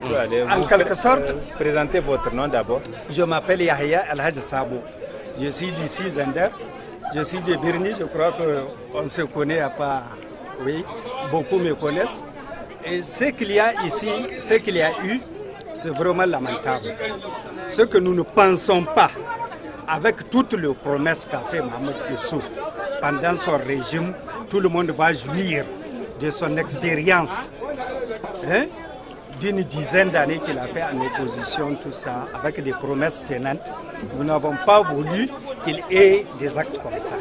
En quelque sorte, présentez votre nom d'abord. Je m'appelle Yahya El-Hadj Sabo. Je suis d'ici Zender. Je suis de Birni. Je crois qu'on se connaît à pas. Oui, beaucoup me connaissent. Et ce qu'il y a ici, ce qu'il y a eu, c'est vraiment lamentable. Ce que nous ne pensons pas, avec toutes les promesses qu'a fait Mahmoud Issou pendant son régime, tout le monde va jouir de son expérience. D'une dizaine d'années qu'il a fait en opposition, tout ça, avec des promesses tenantes. Nous n'avons pas voulu qu'il ait des actes comme ça.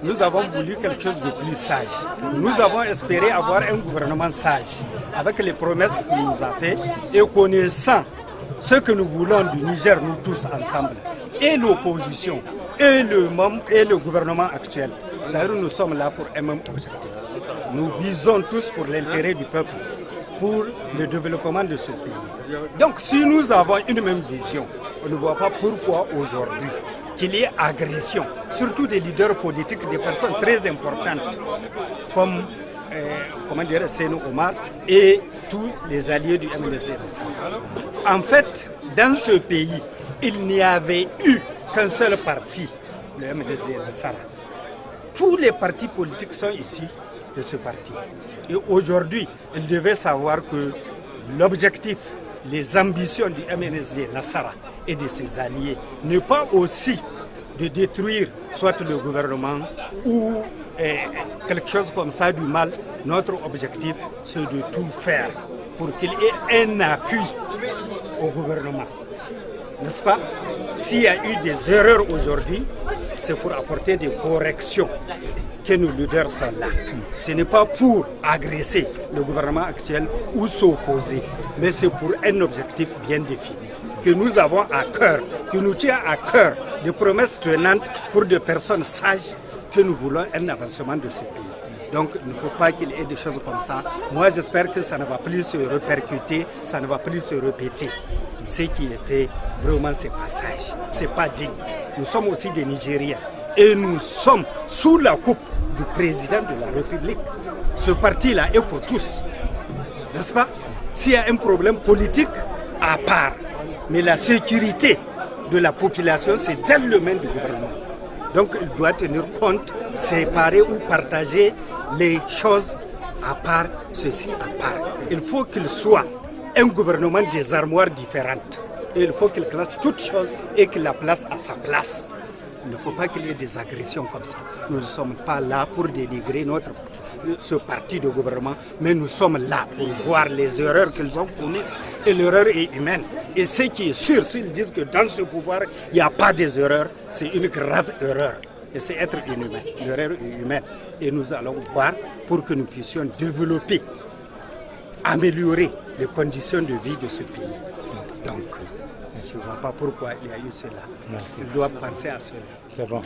Nous avons voulu quelque chose de plus sage. Nous avons espéré avoir un gouvernement sage, avec les promesses qu'il nous a fait, et connaissant ce que nous voulons du Niger, nous tous ensemble, et l'opposition, et le gouvernement actuel. C'est-à-dire nous sommes là pour un même objectif. Nous visons tous pour l'intérêt du peuple, pour le développement de ce pays. Donc si nous avons une même vision, on ne voit pas pourquoi aujourd'hui qu'il y ait agression, surtout des leaders politiques, des personnes très importantes, comme Senou Omar et tous les alliés du MNSD. En fait, dans ce pays, il n'y avait eu qu'un seul parti, le MNSD. Tous les partis politiques sont issus de ce parti. Et aujourd'hui, il devait savoir que l'objectif, les ambitions du MNSD Nassara et de ses alliés n'est pas aussi de détruire soit le gouvernement ou quelque chose comme ça du mal. Notre objectif, c'est de tout faire pour qu'il y ait un appui au gouvernement. N'est-ce pas? S'il y a eu des erreurs aujourd'hui, c'est pour apporter des corrections que nos leaders sont là. Ce n'est pas pour agresser le gouvernement actuel ou s'opposer, mais c'est pour un objectif bien défini, que nous avons à cœur, que nous tient à cœur, des promesses tenantes pour des personnes sages, que nous voulons un avancement de ce pays. Donc il ne faut pas qu'il y ait des choses comme ça. Moi j'espère que ça ne va plus se répercuter, ça ne va plus se répéter. Ce qui est fait, vraiment c'est pas sage, c'est pas digne. Nous sommes aussi des Nigériens et nous sommes sous la coupe du président de la République. Ce parti-là est pour tous, n'est-ce pas? S'il y a un problème politique, à part, mais la sécurité de la population, c'est dans le main du gouvernement. Donc il doit tenir compte, séparer ou partager les choses à part, ceci à part. Il faut qu'il soit un gouvernement des armoires différentes. Et il faut qu'il classe toutes choses et qu'il la place à sa place. Il ne faut pas qu'il y ait des agressions comme ça. Nous ne sommes pas là pour dénigrer ce parti de gouvernement, mais nous sommes là pour voir les erreurs qu'ils ont commises. Et l'erreur est humaine. Et ce qui est sûr, s'ils disent que dans ce pouvoir, il n'y a pas des erreurs, c'est une grave erreur. Et c'est être inhumain. L'erreur est humaine. Et nous allons voir pour que nous puissions développer, améliorer les conditions de vie de ce pays. Donc, je ne vois pas pourquoi il y a eu cela. Merci. Il doit penser à cela. C'est bon.